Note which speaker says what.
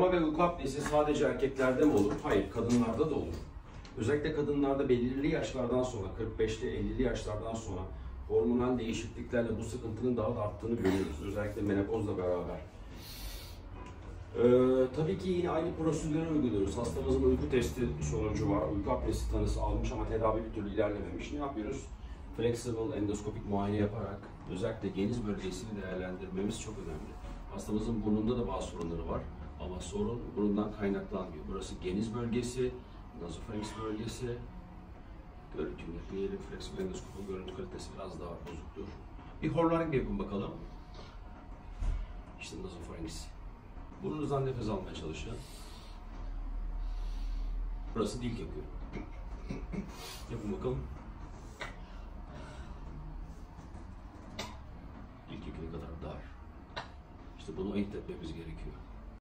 Speaker 1: Ama ve uyku apnesi sadece erkeklerde mi olur? Hayır, kadınlarda da olur. Özellikle kadınlarda belirli yaşlardan sonra, 45'li 50'li yaşlardan sonra hormonal değişikliklerle bu sıkıntının daha da arttığını görüyoruz. Özellikle menopozla beraber. Tabii ki yine aynı prosedürleri uyguluyoruz. Hastamızın uyku testi sonucu var. Uyku apnesi tanısı almış ama tedavi bir türlü ilerlememiş. Ne yapıyoruz? Flexible endoskopik muayene yaparak özellikle geniz bölgesini değerlendirmemiz çok önemli. Hastamızın burnunda da bazı sorunları var ama sorun burundan kaynaklanmıyor. Burası geniz bölgesi, nasofarenks bölgesi. Görüntünü yapayım. Flexible endoskopun görüntü kalitesi biraz daha bozuktur. Bir horlaring yapın bakalım. İşte nasofarenks. Burnunuzdan nefes almaya çalışın. Burası dik yapıyor. Yapın bakalım. İlk ne kadar dar. İşte bunu ayırt etmemiz gerekiyor.